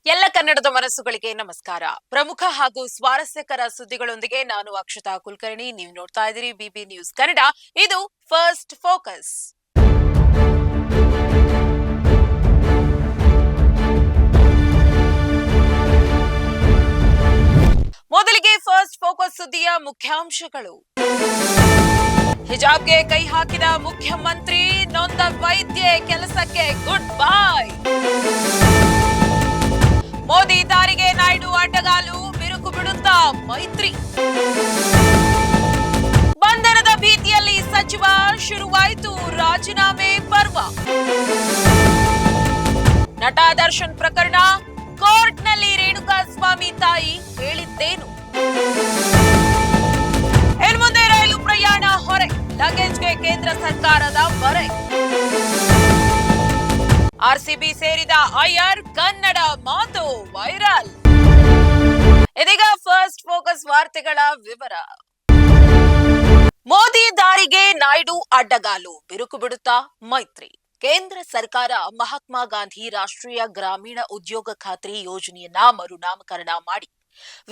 ಎಲ್ಲ ಕನ್ನಡದ ಮನಸ್ಸುಗಳಿಗೆ ನಮಸ್ಕಾರ. ಪ್ರಮುಖ ಹಾಗೂ ಸ್ವಾರಸ್ಯಕರ ಸುದ್ದಿಗಳೊಂದಿಗೆ ನಾನು ಅಕ್ಷತಾ ಕುಲಕರ್ಣಿ. ನೀವು ನೋಡ್ತಾ ಇದ್ದೀರಿ ಬಿಬಿ ನ್ಯೂಸ್ ಕನ್ನಡ. ಇದು ಫಸ್ಟ್ ಫೋಕಸ್. ಮೊದಲಿಗೆ ಫಸ್ಟ್ ಫೋಕಸ್ ಸುದ್ದಿಯ ಮುಖ್ಯಾಂಶಗಳು. ಹಿಜಾಬ್ಗೆ ಕೈ ಹಾಕಿದ ಮುಖ್ಯಮಂತ್ರಿ, ನೊಂದ ವೈದ್ಯೆ ಕೆಲಸಕ್ಕೆ ಗುಡ್ ಬೈ. ಮೋದಿ ದಾರಿಗೆ ನಾಯ್ಡು ಅಡ್ಡಗಾಲು, ಬಿರುಕು ಬಿಡುತ್ತಾ ಮೈತ್ರಿ. ಬಂಧನದ ಭೀತಿಯಲ್ಲಿ ಸಚಿವ, ಶುರುವಾಯಿತು ರಾಜೀನಾಮೆ ಪರ್ವ. ನಟ ದರ್ಶನ್ ಪ್ರಕರಣ, ಕೋರ್ಟ್ನಲ್ಲಿ ರೇಣುಕಾಸ್ವಾಮಿ ತಾಯಿ ಹೇಳಿದ್ದೇನು? ಇನ್ಮುಂದೆ ರೈಲು ಪ್ರಯಾಣ ಹೊರೆ, ಲಗೇಜ್ಗೆ ಕೇಂದ್ರ ಸರ್ಕಾರದ ಹೊರೆ. ಆರ್ಸಿಬಿ ಸೇರಿದ ಅಯ್ಯರ್, ಕನ್ನಡ ಮಾತು ವೈರಲ್. ಇದೀಗ ಫಸ್ಟ್ ಫೋಕಸ್ ವಾರ್ತೆಗಳ ವಿವರ. ಮೋದಿ ದಾರಿಗೆ ನಾಯ್ಡು ಅಡ್ಡಗಾಲು, ಬಿರುಕು ಬಿಡುತ್ತಾ ಮೈತ್ರಿ. ಕೇಂದ್ರ ಸರ್ಕಾರ ಮಹಾತ್ಮ ಗಾಂಧಿ ರಾಷ್ಟ್ರೀಯ ಗ್ರಾಮೀಣ ಉದ್ಯೋಗ ಖಾತ್ರಿ ಯೋಜನೆಯನ್ನ ಮರುನಾಮಕರಣ ಮಾಡಿ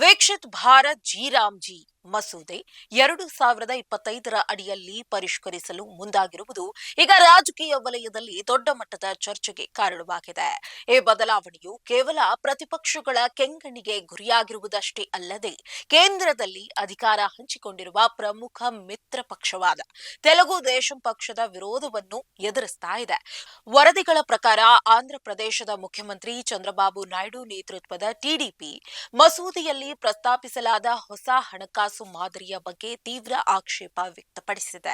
ವಿಕಸಿತ್ ಭಾರತ್ ಜಿ ರಾಮ್ಜಿ ಮಸೂದೆ 2025ರ ಅಡಿಯಲ್ಲಿ ಪರಿಷ್ಕರಿಸಲು ಮುಂದಾಗಿರುವುದು ಈಗ ರಾಜಕೀಯ ವಲಯದಲ್ಲಿ ದೊಡ್ಡ ಮಟ್ಟದ ಚರ್ಚೆಗೆ ಕಾರಣವಾಗಿದೆ. ಈ ಬದಲಾವಣೆಯು ಕೇವಲ ಪ್ರತಿಪಕ್ಷಗಳ ಕೆಂಗಣ್ಣಿಗೆ ಗುರಿಯಾಗಿರುವುದಷ್ಟೇ ಅಲ್ಲದೆ ಕೇಂದ್ರದಲ್ಲಿ ಅಧಿಕಾರ ಹಂಚಿಕೊಂಡಿರುವ ಪ್ರಮುಖ ಮಿತ್ರ ಪಕ್ಷವಾದ ತೆಲುಗು ದೇಶಂ ಪಕ್ಷದ ವಿರೋಧವನ್ನು ಎದುರಿಸ್ತಾ ಇದೆ. ವರದಿಗಳ ಪ್ರಕಾರ ಆಂಧ್ರಪ್ರದೇಶದ ಮುಖ್ಯಮಂತ್ರಿ ಚಂದ್ರಬಾಬು ನಾಯ್ಡು ನೇತೃತ್ವದ ಟಿಡಿಪಿ ಮಸೂದೆಯಲ್ಲಿ ಪ್ರಸ್ತಾಪಿಸಲಾದ ಹೊಸ ಹಣಕಾಸು ಮಾದರಿಯ ಬಗ್ಗೆ ತೀವ್ರ ಆಕ್ಷೇಪ ವ್ಯಕ್ತಪಡಿಸಿದೆ.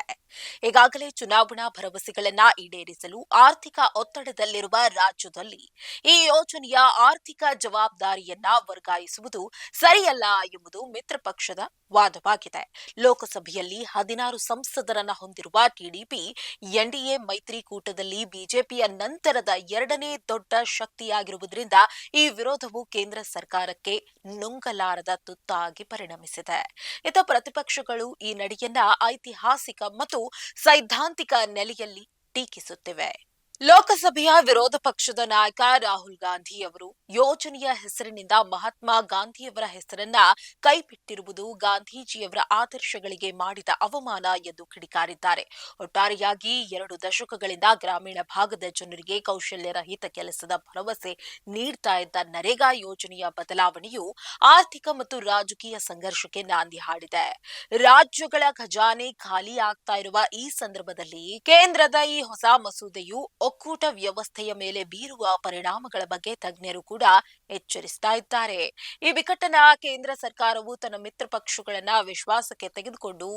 ಈಗಾಗಲೇ ಚುನಾವಣಾ ಭರವಸೆಗಳನ್ನ ಈಡೇರಿಸಲು ಆರ್ಥಿಕ ಒತ್ತಡದಲ್ಲಿರುವ ರಾಜ್ಯದಲ್ಲಿ ಈ ಯೋಜನೆಯ ಆರ್ಥಿಕ ಜವಾಬ್ದಾರಿಯನ್ನ ವರ್ಗಾಯಿಸುವುದು ಸರಿಯಲ್ಲ ಎಂಬುದು ಮಿತ್ರ ಪಕ್ಷದ ವಾದವಾಗಿದೆ. ಲೋಕಸಭೆಯಲ್ಲಿ 16 ಸಂಸದರನ್ನ ಹೊಂದಿರುವ ಟಿಡಿಪಿ ಎನ್ಡಿಎ ಮೈತ್ರಿಕೂಟದಲ್ಲಿ ಬಿಜೆಪಿಯ ನಂತರದ ಎರಡನೇ ದೊಡ್ಡ ಶಕ್ತಿಯಾಗಿರುವುದರಿಂದ ಈ ವಿರೋಧವು ಕೇಂದ್ರ ಸರ್ಕಾರಕ್ಕೆ ನುಂಗಲಾರದ ತುತ್ತಾಗಿ ಪರಿಣಮಿಸಿದೆ. ಇತ ಪ್ರತಿಪಕ್ಷಗಳು ಈ ನಡೆಯನ್ನ ಐತಿಹಾಸಿಕ ಮತ್ತು ಸೈದ್ಧಾಂತಿಕ ನೆಲೆಯಲ್ಲಿ ಟೀಕಿಸುತ್ತಿವೆ. ಲೋಕಸಭೆಯ ವಿರೋಧ ಪಕ್ಷದ ನಾಯಕ ರಾಹುಲ್ ಗಾಂಧಿ ಅವರು ಯೋಜನೆಯ ಹೆಸರಿನಿಂದ ಮಹಾತ್ಮ ಗಾಂಧಿಯವರ ಹೆಸರನ್ನ ಕೈಬಿಟ್ಟಿರುವುದು ಗಾಂಧೀಜಿಯವರ ಆದರ್ಶಗಳಿಗೆ ಮಾಡಿದ ಅವಮಾನ ಎಂದು ಕಿಡಿಕಾರಿದ್ದಾರೆ. ಒಟ್ಟಾರೆಯಾಗಿ 2 ದಶಕಗಳಿಂದ ಗ್ರಾಮೀಣ ಭಾಗದ ಜನರಿಗೆ ಕೌಶಲ್ಯರಹಿತ ಕೆಲಸದ ಭರವಸೆ ನೀಡ್ತಾ ಇದ್ದ ನರೇಗಾ ಯೋಜನೆಯ ಬದಲಾವಣೆಯು ಆರ್ಥಿಕ ಮತ್ತು ರಾಜಕೀಯ ಸಂಘರ್ಷಕ್ಕೆ ನಾಂದಿ ಹಾಡಿದೆ. ರಾಜ್ಯಗಳ ಖಜಾನೆ ಖಾಲಿ ಆಗ್ತಾ ಇರುವ ಈ ಸಂದರ್ಭದಲ್ಲಿ ಕೇಂದ್ರದ ಈ ಹೊಸ ಮಸೂದೆಯು ಒಕ್ಕೂಟ ವ್ಯವಸ್ಥೆಯ ಮೇಲೆ ಬೀರುವ ಪರಿಣಾಮಗಳ ಬಗ್ಗೆ ತಜ್ಞರು ಕೂಡ ಎಚ್ಚರಿಸ್ತಾ ಇದ್ದಾರೆ. ಈ ಬಿಕ್ಕಟ್ಟನ್ನ ಕೇಂದ್ರ ಸರ್ಕಾರವು ತನ್ನ ಮಿತ್ರ ಪಕ್ಷಗಳನ್ನ ವಿಶ್ವಾಸಕ್ಕೆ ತೆಗೆದುಕೊಂಡು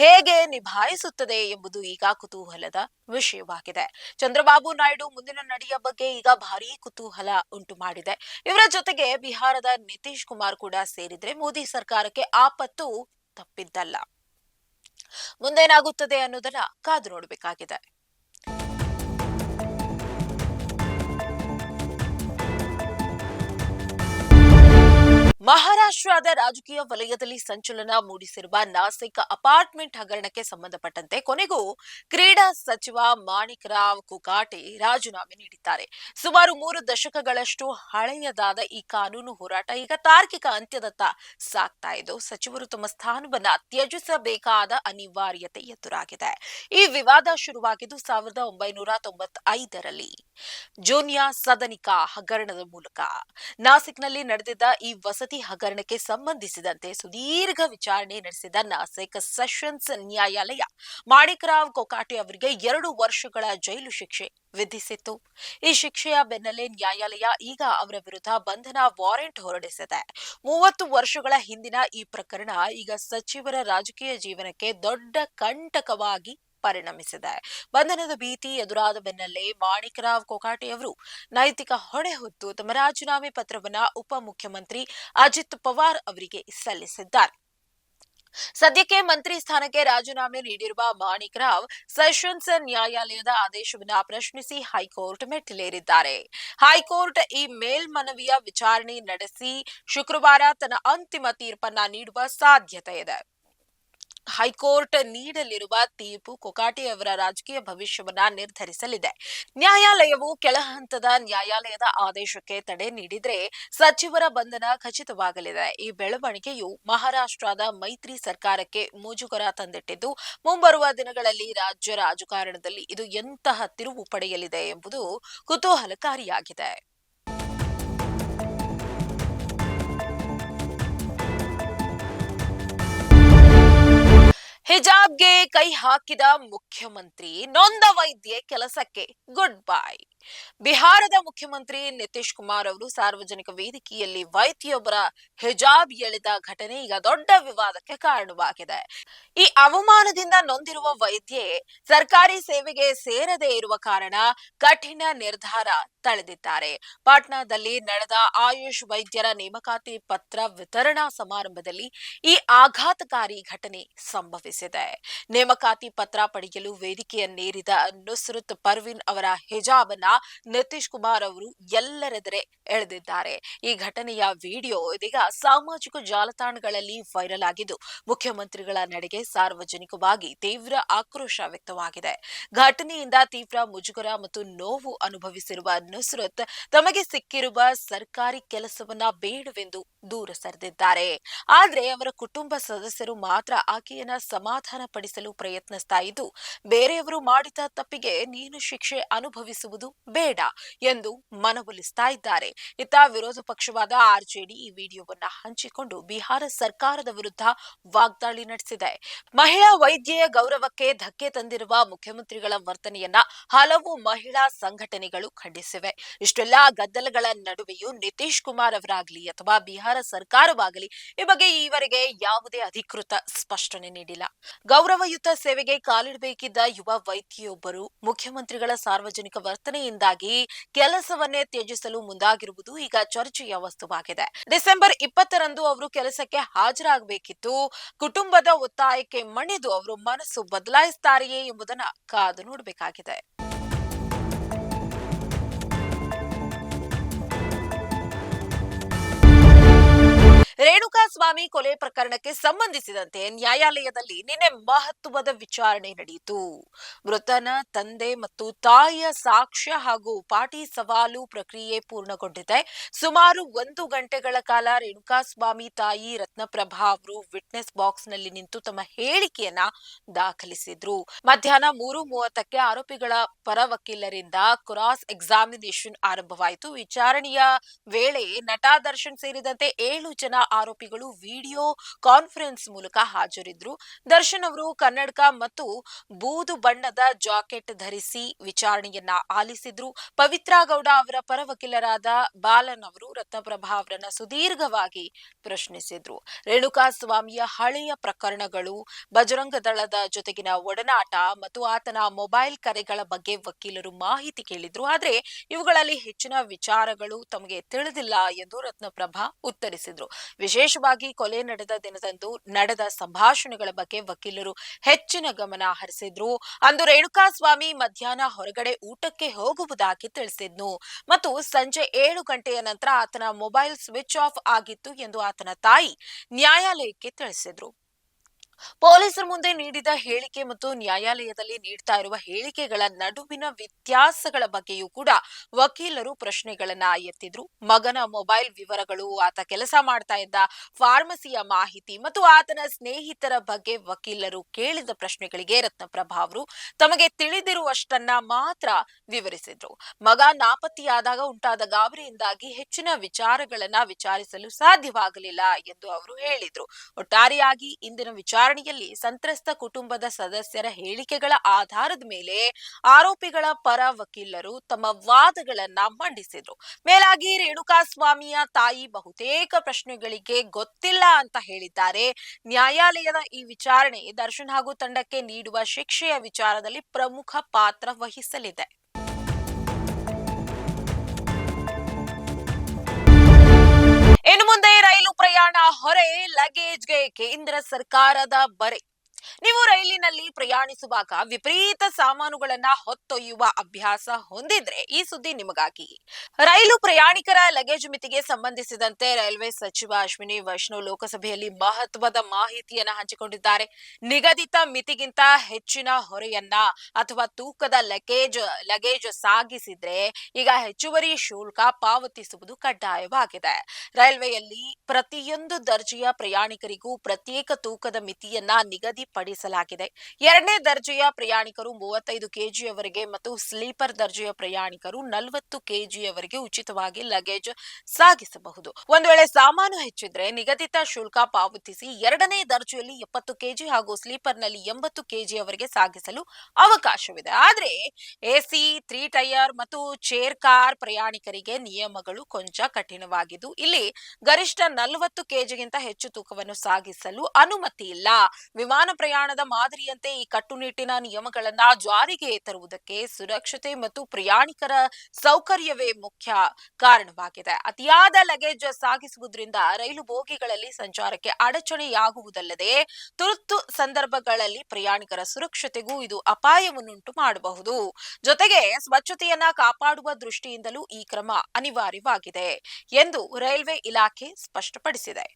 ಹೇಗೆ ನಿಭಾಯಿಸುತ್ತದೆ ಎಂಬುದು ಈಗ ಕುತೂಹಲದ ವಿಷಯವಾಗಿದೆ. ಚಂದ್ರಬಾಬು ನಾಯ್ಡು ಮುಂದಿನ ನಡೆಯ ಬಗ್ಗೆ ಈಗ ಭಾರೀ ಕುತೂಹಲ ಉಂಟು ಮಾಡಿದೆ. ಇವರ ಜೊತೆಗೆ ಬಿಹಾರದ ನಿತೀಶ್ ಕುಮಾರ್ ಕೂಡ ಸೇರಿದ್ರೆ ಮೋದಿ ಸರ್ಕಾರಕ್ಕೆ ಆಪತ್ತು ತಪ್ಪಿದ್ದಲ್ಲ. ಮುಂದೇನಾಗುತ್ತದೆ ಅನ್ನೋದನ್ನ ಕಾದು ನೋಡಬೇಕಾಗಿದೆ. ಮಹಾರಾಷ್ಟ್ರದ ರಾಜಕೀಯ ವಲಯದಲ್ಲಿ ಸಂಚಲನ ಮೂಡಿಸಿರುವ ನಾಸಿಕ್ ಅಪಾರ್ಟ್ಮೆಂಟ್ ಹಗರಣಕ್ಕೆ ಸಂಬಂಧಪಟ್ಟಂತೆ ಕೊನೆಗೂ ಕ್ರೀಡಾ ಸಚಿವ ಮಾಣಿಕ್ ರಾವ್ ಕುಕಾಟೆ ರಾಜೀನಾಮೆ ನೀಡಿದ್ದಾರೆ. ಸುಮಾರು 3 ದಶಕಗಳಷ್ಟು ಹಳೆಯದಾದ ಈ ಕಾನೂನು ಹೋರಾಟ ಈಗ ತಾರ್ಕಿಕ ಅಂತ್ಯದತ್ತ ಸಾಗ್ತಾ ಇದ್ದು ಸಚಿವರು ತಮ್ಮ ಸ್ಥಾನವನ್ನ ತ್ಯಜಿಸಬೇಕಾದ ಅನಿವಾರ್ಯತೆ ಎದುರಾಗಿದೆ. ಈ ವಿವಾದ ಶುರುವಾಗಿದ್ದು 1995ರಲ್ಲಿ ಜೂನಿಯಾ ಸದನಿಕಾ ಹಗರಣದ ಮೂಲಕ. ನಾಸಿಕ್ನಲ್ಲಿ ನಡೆದಿದ್ದ ಈ ವಸತಿ ಹಗರಣಕ್ಕೆ ಸಂಬಂಧಿಸಿದಂತೆ ಸುದೀರ್ಘ ವಿಚಾರಣೆ ನಡೆಸಿದ ನಾಸಿಕ್ ಸೆಷನ್ಸ್ ನ್ಯಾಯಾಲಯ ಮಾಣಿಕ್ ರಾವ್ ಕೊಕಾಟೆ ಅವರಿಗೆ 2 ವರ್ಷಗಳ ಜೈಲು ಶಿಕ್ಷೆ ವಿಧಿಸಿತ್ತು. ಈ ಶಿಕ್ಷೆಯ ಬೆನ್ನಲ್ಲೇ ನ್ಯಾಯಾಲಯ ಈಗ ಅವರ ವಿರುದ್ಧ ಬಂಧನ ವಾರೆಂಟ್ ಹೊರಡಿಸಿದೆ. 30 ವರ್ಷಗಳ ಹಿಂದಿನ ಈ ಪ್ರಕರಣ ಈಗ ಸಚಿವರ ರಾಜಕೀಯ ಜೀವನಕ್ಕೆ ದೊಡ್ಡ ಕಂಟಕವಾಗಿ ಪರಿಣಮಿಸಿದೆ. ಬಂಧನದ ಭೀತಿ ಎದುರಾದ ಬೆನ್ನಲ್ಲೇ ಮಾಣಿಕ್ ರಾವ್ ಕೊಕಾಟೆ ಅವರು ನೈತಿಕ ಹೊಣೆ ಹೊತ್ತು ತಮ್ಮ ರಾಜೀನಾಮೆ ಪತ್ರವನ್ನ ಉಪಮುಖ್ಯಮಂತ್ರಿ ಅಜಿತ್ ಪವಾರ್ ಅವರಿಗೆ ಸಲ್ಲಿಸಿದ್ದಾರೆ. ಸದ್ಯಕ್ಕೆ ಮಂತ್ರಿ ಸ್ಥಾನಕ್ಕೆ ರಾಜೀನಾಮೆ ನೀಡಿರುವ ಮಾಣಿಕ್ ರಾವ್ ಸೆಷನ್ಸ್ ನ್ಯಾಯಾಲಯದ ಆದೇಶವನ್ನು ಪ್ರಶ್ನಿಸಿ ಹೈಕೋರ್ಟ್ ಮೆಟ್ಟಿಲೇರಿದ್ದಾರೆ. ಹೈಕೋರ್ಟ್ ಈ ಮೇಲ್ಮನವಿಯ ವಿಚಾರಣೆ ನಡೆಸಿ ಶುಕ್ರವಾರ ತನ್ನ ಅಂತಿಮ ತೀರ್ಪನ್ನ ನೀಡುವ ಸಾಧ್ಯತೆ ಇದೆ. ಹೈಕೋರ್ಟ್ ನೀಡಲಿರುವ ತೀರ್ಪು ಕೊಕಾಟೆ ಅವರ ರಾಜಕೀಯ ಭವಿಷ್ಯವನ್ನ ನಿರ್ಧರಿಸಲಿದೆ. ನ್ಯಾಯಾಲಯವು ಕೆಳಹಂತದ ನ್ಯಾಯಾಲಯದ ಆದೇಶಕ್ಕೆ ತಡೆ ನೀಡಿದ್ರೆ ಸಚಿವರ ಬಂಧನ ಖಚಿತವಾಗಲಿದೆ. ಈ ಬೆಳವಣಿಗೆಯು ಮಹಾರಾಷ್ಟ್ರದ ಮೈತ್ರಿ ಸರ್ಕಾರಕ್ಕೆ ಮುಜುಗರ ತಂದಿಟ್ಟಿದ್ದು, ಮುಂಬರುವ ದಿನಗಳಲ್ಲಿ ರಾಜ್ಯ ರಾಜಕಾರಣದಲ್ಲಿ ಇದು ಎಂತಹ ತಿರುವು ಪಡೆಯಲಿದೆ ಎಂಬುದು ಕುತೂಹಲಕಾರಿಯಾಗಿದೆ. ಹಿಜಾಬ್ಗೆ ಕೈ ಹಾಕಿದ ಮುಖ್ಯಮಂತ್ರಿ, ನೊಂದ ವೈದ್ಯೆ ಕೆಲಸಕ್ಕೆ ಗುಡ್ ಬೈ. ಬಿಹಾರದ ಮುಖ್ಯಮಂತ್ರಿ ನಿತೀಶ್ ಕುಮಾರ್ ಅವರು ಸಾರ್ವಜನಿಕ ವೇದಿಕೆಯಲ್ಲಿ ವೈದ್ಯೊಬ್ಬರ ಹಿಜಾಬ್ ಎಳೆದ ಘಟನೆ ಈಗ ದೊಡ್ಡ ವಿವಾದಕ್ಕೆ ಕಾರಣವಾಗಿದೆ. ಈ ಅವಮಾನದಿಂದ ನೊಂದಿರುವ ವೈದ್ಯೆ ಸರ್ಕಾರಿ ಸೇವೆಗೆ ಸೇರದೇ ಇರುವ ಕಾರಣ ಕಠಿಣ ನಿರ್ಧಾರ ತಳೆದಿದ್ದಾರೆ. ಪಾಟ್ನಾದಲ್ಲಿ ನಡೆದ ಆಯುಷ್ ವೈದ್ಯರ ನೇಮಕಾತಿ ಪತ್ರ ವಿತರಣಾ ಸಮಾರಂಭದಲ್ಲಿ ಈ ಆಘಾತಕಾರಿ ಘಟನೆ ಸಂಭವಿಸಿದೆ. ನೇಮಕಾತಿ ಪತ್ರ ಪಡೆಯಲು ವೇದಿಕೆಯನ್ನೇರಿದ ನುಸ್ರತ್ ಪರ್ವಿನ್ ಅವರ ಹಿಜಾಬ್ ಅನ್ನ ನಿತೀಶ್ ಕುಮಾರ್ ಅವರು ಎಲ್ಲರೆದುರೆ ಎಳೆದಿದ್ದಾರೆ. ಈ ಘಟನೆಯ ವಿಡಿಯೋ ಇದೀಗ ಸಾಮಾಜಿಕ ಜಾಲತಾಣಗಳಲ್ಲಿ ವೈರಲ್ ಆಗಿದ್ದು, ಮುಖ್ಯಮಂತ್ರಿಗಳ ನಡೆಗೆ ಸಾರ್ವಜನಿಕವಾಗಿ ತೀವ್ರ ಆಕ್ರೋಶ ವ್ಯಕ್ತವಾಗಿದೆ. ಘಟನೆಯಿಂದ ತೀವ್ರ ಮುಜುಗರ ಮತ್ತು ನೋವು ಅನುಭವಿಸಿರುವ ನುಸ್ರತ್ ತಮಗೆ ಸಿಕ್ಕಿರುವ ಸರ್ಕಾರಿ ಕೆಲಸವನ್ನ ಬೇಡವೆಂದು ದೂರ ಸರಿದಿದ್ದಾರೆ. ಆದ್ರೆ ಅವರ ಕುಟುಂಬ ಸದಸ್ಯರು ಮಾತ್ರ ಆಕೆಯನ್ನ ಸಮಾಧಾನ ಪಡಿಸಲು ಪ್ರಯತ್ನಿಸ್ತಾ ಇದ್ದು, ಬೇರೆಯವರು ಮಾಡಿದ ತಪ್ಪಿಗೆ ನೀನು ಶಿಕ್ಷೆ ಅನುಭವಿಸುವುದು ಬೇಡ ಎಂದು ಮನವೊಲಿಸ್ತಾ ಇದ್ದಾರೆ. ಇತ್ತ ವಿರೋಧ ಪಕ್ಷವಾದ ಆರ್ಜೆಡಿ ಈ ವಿಡಿಯೋವನ್ನ ಹಂಚಿಕೊಂಡು ಬಿಹಾರ ಸರ್ಕಾರದ ವಿರುದ್ಧ ವಾಗ್ದಾಳಿ ನಡೆಸಿದೆ. ಮಹಿಳಾ ವೈದ್ಯೆಯ ಗೌರವಕ್ಕೆ ಧಕ್ಕೆ ತಂದಿರುವ ಮುಖ್ಯಮಂತ್ರಿಗಳ ವರ್ತನೆಯನ್ನ ಹಲವು ಮಹಿಳಾ ಸಂಘಟನೆಗಳು ಖಂಡಿಸಿವೆ. ಇಷ್ಟೆಲ್ಲಾ ಗದ್ದಲಗಳ ನಡುವೆಯೂ ನಿತೀಶ್ ಕುಮಾರ್ ಅವರಾಗಲಿ ಅಥವಾ ಬಿಹಾರ ಸರ್ಕಾರವಾಗಲಿ ಈ ಬಗ್ಗೆ ಈವರೆಗೆ ಯಾವುದೇ ಅಧಿಕೃತ ಸ್ಪಷ್ಟನೆ ನೀಡಿಲ್ಲ. ಗೌರವಯುತ ಸೇವೆಗೆ ಕಾಲಿಡಬೇಕಿದ್ದ ಯುವ ವೈದ್ಯೆಯೊಬ್ಬರು ಮುಖ್ಯಮಂತ್ರಿಗಳ ಸಾರ್ವಜನಿಕ ವರ್ತನೆಯಿಂದಾಗಿ ಕೆಲಸವನ್ನೇ ತ್ಯಜಿಸಲು ಮುಂದಾಗಿರುವುದು ಈಗ ಚರ್ಚೆಯ ವಸ್ತುವಾಗಿದೆ. ಡಿಸೆಂಬರ್ 20ರಂದು ಅವರು ಕೆಲಸಕ್ಕೆ ಹಾಜರಾಗಬೇಕಿತ್ತು. ಕುಟುಂಬದ ಒತ್ತಾಯಕ್ಕೆ ಮಣಿದು ಅವರು ಮನಸ್ಸು ಬದಲಾಯಿಸುತ್ತಾರೆಯೇ ಎಂಬುದನ್ನ ಕಾದು ನೋಡಬೇಕಾಗಿದೆ. ರೇಣುಕಾಸ್ವಾಮಿ ಕೊಲೆ ಪ್ರಕರಣಕ್ಕೆ ಸಂಬಂಧಿಸಿದಂತೆ ನ್ಯಾಯಾಲಯದಲ್ಲಿ ನಿನ್ನೆ ಮಹತ್ವದ ವಿಚಾರಣೆ ನಡೆಯಿತು. ಮೃತನ ತಂದೆ ಮತ್ತು ತಾಯಿಯ ಸಾಕ್ಷ್ಯ ಹಾಗೂ ಪಾಟಿ ಸವಾಲು ಪ್ರಕ್ರಿಯೆ ಪೂರ್ಣಗೊಂಡಿದೆ. ಸುಮಾರು 1 ಗಂಟೆಗಳ ಕಾಲ ರೇಣುಕಾಸ್ವಾಮಿ ತಾಯಿ ರತ್ನಪ್ರಭಾ ಅವರು ವಿಟ್ನೆಸ್ ಬಾಕ್ಸ್ ನಲ್ಲಿ ನಿಂತು ತಮ್ಮ ಹೇಳಿಕೆಯನ್ನ ದಾಖಲಿಸಿದ್ರು. ಮಧ್ಯಾಹ್ನ 3:30ಕ್ಕೆ ಆರೋಪಿಗಳ ಪರ ವಕೀಲರಿಂದ ಕ್ರಾಸ್ ಎಕ್ಸಾಮಿನೇಷನ್ ಆರಂಭವಾಯಿತು. ವಿಚಾರಣೆಯ ವೇಳೆ ನಟ ದರ್ಶನ್ ಸೇರಿದಂತೆ 7 ಜನ ಆರೋಪಿಗಳು ವಿಡಿಯೋ ಕಾನ್ಫರೆನ್ಸ್ ಮೂಲಕ ಹಾಜರಿದ್ರು. ದರ್ಶನ್ ಅವರು ಕನ್ನಡಕ ಮತ್ತು ಬೂದು ಬಣ್ಣದ ಜಾಕೆಟ್ ಧರಿಸಿ ವಿಚಾರಣೆಯನ್ನ ಆಲಿಸಿದ್ರು. ಪವಿತ್ರಾ ಗೌಡ ಅವರ ಪರ ವಕೀಲರಾದ ಬಾಲನ್ ಅವರು ರತ್ನಪ್ರಭಾ ಅವರನ್ನ ಸುದೀರ್ಘವಾಗಿ ಪ್ರಶ್ನಿಸಿದ್ರು. ರೇಣುಕಾಸ್ವಾಮಿಯ ಹಳೆಯ ಪ್ರಕರಣಗಳು, ಬಜರಂಗ ದಳದ ಜೊತೆಗಿನ ಒಡನಾಟ ಮತ್ತು ಆತನ ಮೊಬೈಲ್ ಕರೆಗಳ ಬಗ್ಗೆ ವಕೀಲರು ಮಾಹಿತಿ ಕೇಳಿದ್ರು. ಆದ್ರೆ ಇವುಗಳಲ್ಲಿ ಹೆಚ್ಚಿನ ವಿಚಾರಗಳು ತಮಗೆ ತಿಳಿದಿಲ್ಲ ಎಂದು ರತ್ನಪ್ರಭಾ ಉತ್ತರಿಸಿದ್ರು. ವಿಶೇಷವಾಗಿ ಕೊಲೆ ನಡೆದ ದಿನದಂದು ನಡೆದ ಸಂಭಾಷಣೆಗಳ ಬಗ್ಗೆ ವಕೀಲರು ಹೆಚ್ಚಿನ ಗಮನ ಹರಿಸಿದ್ರು. ಅಂದು ರೇಣುಕಾಸ್ವಾಮಿ ಮಧ್ಯಾಹ್ನ ಹೊರಗಡೆ ಊಟಕ್ಕೆ ಹೋಗುವುದಾಗಿ ತಿಳಿಸಿದ್ನು ಮತ್ತು ಸಂಜೆ 7 ಗಂಟೆಯ ನಂತರ ಆತನ ಮೊಬೈಲ್ ಸ್ವಿಚ್ ಆಫ್ ಆಗಿತ್ತು ಎಂದು ಆತನ ತಾಯಿ ನ್ಯಾಯಾಲಯಕ್ಕೆ ತಿಳಿಸಿದ್ರು. ಪೊಲೀಸರ ಮುಂದೆ ನೀಡಿದ ಹೇಳಿಕೆ ಮತ್ತು ನ್ಯಾಯಾಲಯದಲ್ಲಿ ನೀಡ್ತಾ ಇರುವ ಹೇಳಿಕೆಗಳ ನಡುವಿನ ವ್ಯತ್ಯಾಸಗಳ ಬಗ್ಗೆಯೂ ಕೂಡ ವಕೀಲರು ಪ್ರಶ್ನೆಗಳನ್ನ ಎತ್ತಿದ್ರು. ಮಗನ ಮೊಬೈಲ್ ವಿವರಗಳು, ಆತ ಕೆಲಸ ಮಾಡ್ತಾ ಇದ್ದ ಫಾರ್ಮಸಿಯ ಮಾಹಿತಿ ಮತ್ತು ಆತನ ಸ್ನೇಹಿತರ ಬಗ್ಗೆ ವಕೀಲರು ಕೇಳಿದ ಪ್ರಶ್ನೆಗಳಿಗೆ ರತ್ನಪ್ರಭಾ ಅವರು ತಮಗೆ ತಿಳಿದಿರುವಷ್ಟನ್ನ ಮಾತ್ರ ವಿವರಿಸಿದ್ರು. ಮಗ ನಾಪತ್ತೆಯಾದಾಗ ಉಂಟಾದ ಗಾಬರಿಯಿಂದಾಗಿ ಹೆಚ್ಚಿನ ವಿಚಾರಗಳನ್ನ ವಿಚಾರಿಸಲು ಸಾಧ್ಯವಾಗಲಿಲ್ಲ ಎಂದು ಅವರು ಹೇಳಿದ್ರು. ಒಟ್ಟಾರೆಯಾಗಿ ಇಂದಿನ ವಿಚಾರಣೆಯಲ್ಲಿ ಸಂತ್ರಸ್ತ ಕುಟುಂಬದ ಸದಸ್ಯರ ಹೇಳಿಕೆಗಳ ಆಧಾರದ ಮೇಲೆ ಆರೋಪಿಗಳ ಪರ ವಕೀಲರು ತಮ್ಮ ವಾದಗಳನ್ನ ಮಂಡಿಸಿದ್ರು. ಮೇಲಾಗಿ ರೇಣುಕಾಸ್ವಾಮಿಯ ತಾಯಿ ಬಹುತೇಕ ಪ್ರಶ್ನೆಗಳಿಗೆ ಗೊತ್ತಿಲ್ಲ ಅಂತ ಹೇಳಿದ್ದಾರೆ. ನ್ಯಾಯಾಲಯದ ಈ ವಿಚಾರಣೆ ದರ್ಶನ್ ಹಾಗೂ ತಂಡಕ್ಕೆ ನೀಡುವ ಶಿಕ್ಷೆಯ ವಿಚಾರದಲ್ಲಿ ಪ್ರಮುಖ ಪಾತ್ರ ವಹಿಸಲಿದೆ. ಇನ್ನು ಮುಂದೆ ರೈಲು ಪ್ರಯಾಣ ಹೊರೆ, ಲಗೇಜ್ಗೆ ಕೇಂದ್ರ ಸರ್ಕಾರದ ಬರೆ. ನೀವು ರೈಲಿನಲ್ಲಿ ಪ್ರಯಾಣಿಸುವಾಗ ವಿಪರೀತ ಸಾಮಾನುಗಳನ್ನ ಹೊತ್ತೊಯ್ಯುವ ಅಭ್ಯಾಸ ಹೊಂದಿದ್ರೆ ಈ ಸುದ್ದಿ ನಿಮಗಾಗಿ. ರೈಲು ಪ್ರಯಾಣಿಕರ ಲಗೇಜ್ ಮಿತಿಗೆ ಸಂಬಂಧಿಸಿದಂತೆ ರೈಲ್ವೆ ಸಚಿವ ಅಶ್ವಿನಿ ವೈಷ್ಣವ್ ಲೋಕಸಭೆಯಲ್ಲಿ ಮಹತ್ವದ ಮಾಹಿತಿಯನ್ನ ಹಂಚಿಕೊಂಡಿದ್ದಾರೆ. ನಿಗದಿತ ಮಿತಿಗಿಂತ ಹೆಚ್ಚಿನ ಹೊರೆಯನ್ನ ಅಥವಾ ತೂಕದ ಲಗೇಜ್ ಸಾಗಿಸಿದ್ರೆ ಈಗ ಹೆಚ್ಚುವರಿ ಶುಲ್ಕ ಪಾವತಿಸುವುದು ಕಡ್ಡಾಯವಾಗಿದೆ. ರೈಲ್ವೆಯಲ್ಲಿ ಪ್ರತಿಯೊಂದು ದರ್ಜೆಯ ಪ್ರಯಾಣಿಕರಿಗೂ ಪ್ರತ್ಯೇಕ ತೂಕದ ಮಿತಿಯನ್ನ ನಿಗದಿಪಡಿಸಲಾಗಿದೆ. ಎರಡನೇ ದರ್ಜೆಯ ಪ್ರಯಾಣಿಕರು 35 ಕೆಜಿಯವರೆಗೆ ಮತ್ತು ಸ್ಲೀಪರ್ ದರ್ಜೆಯ ಪ್ರಯಾಣಿಕರು 40 ಕೆಜಿಯವರೆಗೆ ಉಚಿತವಾಗಿ ಲಗೇಜ್ ಸಾಗಿಸಬಹುದು. ಒಂದು ವೇಳೆ ಸಾಮಾನು ಹೆಚ್ಚಿದ್ರೆ ನಿಗದಿತ ಶುಲ್ಕ ಪಾವತಿಸಿ ಎರಡನೇ ದರ್ಜೆಯಲ್ಲಿ 70 ಕೆಜಿ ಹಾಗೂ ಸ್ಲೀಪರ್ನಲ್ಲಿ 80 ಕೆಜಿಯವರೆಗೆ ಸಾಗಿಸಲು ಅವಕಾಶವಿದೆ. ಆದ್ರೆ ಎಸಿ, 3 ಟೈರ್ ಮತ್ತು ಚೇರ್ ಕಾರ್ ಪ್ರಯಾಣಿಕರಿಗೆ ನಿಯಮಗಳು ಕೊಂಚ ಕಠಿಣವಾಗಿದ್ದು ಇಲ್ಲಿ ಗರಿಷ್ಠ 40 ಕೆಜಿಗಿಂತ ಹೆಚ್ಚು ತೂಕವನ್ನು ಸಾಗಿಸಲು ಅನುಮತಿ ಇಲ್ಲ. ವಿಮಾನ ಪ್ರಯಾಣದ ಮಾದರಿಯಂತೆ ಈ ಕಟ್ಟುನಿಟ್ಟಿನ ನಿಯಮಗಳನ್ನ ಜಾರಿಗೆ ತರುವುದಕ್ಕೆ ಸುರಕ್ಷತೆ ಮತ್ತು ಪ್ರಯಾಣಿಕರ ಸೌಕರ್ಯವೇ ಮುಖ್ಯ ಕಾರಣವಾಗಿದೆ. ಅತಿಯಾದ ಲಗೇಜ್ ಸಾಗಿಸುವುದರಿಂದ ರೈಲು ಬೋಗಿಗಳಲ್ಲಿ ಸಂಚಾರಕ್ಕೆ ಅಡಚಣೆಯಾಗುವುದಲ್ಲದೆ ತುರ್ತು ಸಂದರ್ಭಗಳಲ್ಲಿ ಪ್ರಯಾಣಿಕರ ಸುರಕ್ಷತೆಗೂ ಇದು ಅಪಾಯವನ್ನುಂಟು ಮಾಡಬಹುದು. ಜೊತೆಗೆ ಸ್ವಚ್ಛತೆಯನ್ನ ಕಾಪಾಡುವ ದೃಷ್ಟಿಯಿಂದಲೂ ಈ ಕ್ರಮ ಅನಿವಾರ್ಯವಾಗಿದೆ ಎಂದು ರೈಲ್ವೆ ಇಲಾಖೆ ಸ್ಪಷ್ಟಪಡಿಸಿದೆ.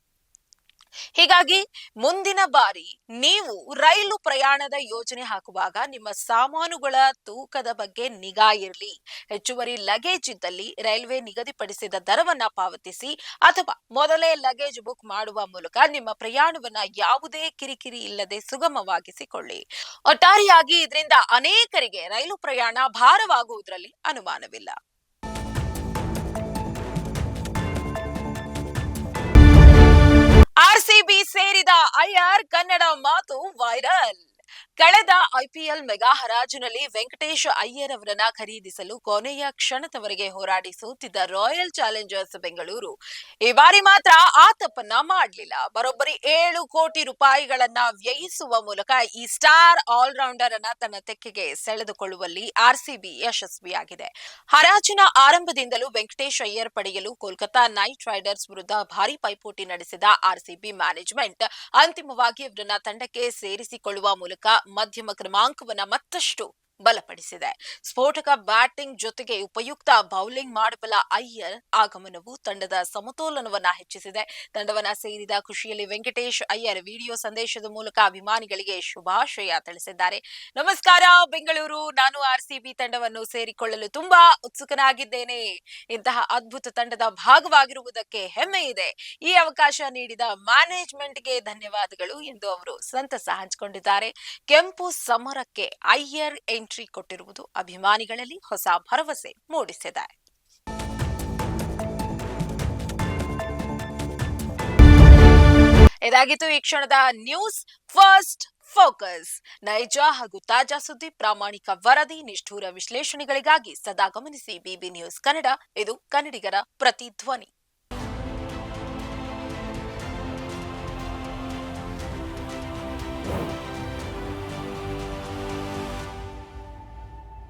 ಹೀಗಾಗಿ ಮುಂದಿನ ಬಾರಿ ನೀವು ರೈಲು ಪ್ರಯಾಣದ ಯೋಜನೆ ಹಾಕುವಾಗ ನಿಮ್ಮ ಸಾಮಾನುಗಳ ತೂಕದ ಬಗ್ಗೆ ನಿಗಾ ಇರಲಿ. ಹೆಚ್ಚುವರಿ ಲಗೇಜ್ ಇದ್ದಲ್ಲಿ ರೈಲ್ವೆ ನಿಗದಿಪಡಿಸಿದ ದರವನ್ನ ಪಾವತಿಸಿ ಅಥವಾ ಮೊದಲೇ ಲಗೇಜ್ ಬುಕ್ ಮಾಡುವ ಮೂಲಕ ನಿಮ್ಮ ಪ್ರಯಾಣವನ್ನ ಯಾವುದೇ ಕಿರಿಕಿರಿ ಇಲ್ಲದೆ ಸುಗಮವಾಗಿಸಿಕೊಳ್ಳಿ. ಒಟ್ಟಾರೆಯಾಗಿ ಇದರಿಂದ ಅನೇಕರಿಗೆ ರೈಲು ಪ್ರಯಾಣ ಭಾರವಾಗುವುದರಲ್ಲಿ ಅನುಮಾನವಿಲ್ಲ. ಆರ್ಸಿಬಿ ಸೇರಿದ ಅಯ್ಯರ್ ಕನ್ನಡ ಮಾತು ವೈರಲ್. ಕಳೆದ ಐಪಿಎಲ್ ಮೆಗಾ ಹರಾಜಿನಲ್ಲಿ ವೆಂಕಟೇಶ್ ಅಯ್ಯರ್ ಅವರನ್ನ ಖರೀದಿಸಲು ಕೊನೆಯ ಕ್ಷಣದವರೆಗೆ ಹೋರಾಡಿ ಸೋತಿದ್ದ ರಾಯಲ್ ಚಾಲೆಂಜರ್ಸ್ ಬೆಂಗಳೂರು ಈ ಬಾರಿ ಮಾತ್ರ ಆ ತಪ್ಪನ್ನ ಮಾಡಲಿಲ್ಲ. ಬರೋಬ್ಬರಿ 7 ಕೋಟಿ ರೂಪಾಯಿಗಳನ್ನ ವ್ಯಯಿಸುವ ಮೂಲಕ ಈ ಸ್ಟಾರ್ ಆಲ್ರೌಂಡರ್ ಅನ್ನ ತನ್ನ ತೆಕ್ಕೆಗೆ ಸೆಳೆದುಕೊಳ್ಳುವಲ್ಲಿ ಆರ್ಸಿಬಿ ಯಶಸ್ವಿಯಾಗಿದೆ. ಹರಾಜಿನ ಆರಂಭದಿಂದಲೂ ವೆಂಕಟೇಶ್ ಅಯ್ಯರ್ ಪಡೆಯಲು ಕೋಲ್ಕತಾ ನೈಟ್ ರೈಡರ್ಸ್ ವಿರುದ್ಧ ಭಾರಿ ಪೈಪೋಟಿ ನಡೆಸಿದ ಆರ್ಸಿಬಿ ಮ್ಯಾನೇಜ್ಮೆಂಟ್ ಅಂತಿಮವಾಗಿ ಅವರನ್ನ ತಂಡಕ್ಕೆ ಸೇರಿಸಿಕೊಳ್ಳುವ ಮೂಲಕ ಮಧ್ಯಮ ಕ್ರಮಾಂಕವನ್ನ ಮತ್ತಷ್ಟು ಬಲಪಡಿಸಿದೆ. ಸ್ಫೋಟಕ ಬ್ಯಾಟಿಂಗ್ ಜೊತೆಗೆ ಉಪಯುಕ್ತ ಬೌಲಿಂಗ್ ಮಾಡಬಲ್ಲ ಅಯ್ಯರ್ ಆಗಮನವು ತಂಡದ ಸಮತೋಲನವನ್ನ ಹೆಚ್ಚಿಸಿದೆ. ತಂಡವನ್ನ ಸೇರಿದ ಖುಷಿಯಲ್ಲಿ ವೆಂಕಟೇಶ್ ಅಯ್ಯರ್ ವಿಡಿಯೋ ಸಂದೇಶದ ಮೂಲಕ ಅಭಿಮಾನಿಗಳಿಗೆ ಶುಭಾಶಯ ತಿಳಿಸಿದ್ದಾರೆ. ನಮಸ್ಕಾರ ಬೆಂಗಳೂರು, ನಾನು ಆರ್ಸಿಬಿ ತಂಡವನ್ನು ಸೇರಿಕೊಳ್ಳಲು ತುಂಬಾ ಉತ್ಸುಕನಾಗಿದ್ದೇನೆ. ಇಂತಹ ಅದ್ಭುತ ತಂಡದ ಭಾಗವಾಗಿರುವುದಕ್ಕೆ ಹೆಮ್ಮೆ ಇದೆ. ಈ ಅವಕಾಶ ನೀಡಿದ ಮ್ಯಾನೇಜ್ಮೆಂಟ್ಗೆ ಧನ್ಯವಾದಗಳು ಎಂದು ಅವರು ಸಂತಸ ಹಂಚಿಕೊಂಡಿದ್ದಾರೆ. ಕೆಂಪು ಸಮರಕ್ಕೆ ಅಯ್ಯರ್ ಎಂಟ್ರಿ ಕೊಟ್ಟಿರುವುದು ಅಭಿಮಾನಿಗಳಲ್ಲಿ ಹೊಸ ಭರವಸೆ ಮೂಡಿಸಿದೆ. ಇದಾಗಿತ್ತು ಈ ಕ್ಷಣದ ನ್ಯೂಸ್ ಫಸ್ಟ್ ಫೋಕಸ್. ನೈಜ ಹಾಗೂ ತಾಜಾ ಸುದ್ದಿ, ಪ್ರಾಮಾಣಿಕ ವರದಿ, ನಿಷ್ಠೂರ ವಿಶ್ಲೇಷಣೆಗಳಿಗಾಗಿ ಸದಾ ಗಮನಿಸಿ ಬಿಬಿ ನ್ಯೂಸ್ ಕನ್ನಡ. ಇದು ಕನ್ನಡಿಗರ ಪ್ರತಿಧ್ವನಿ.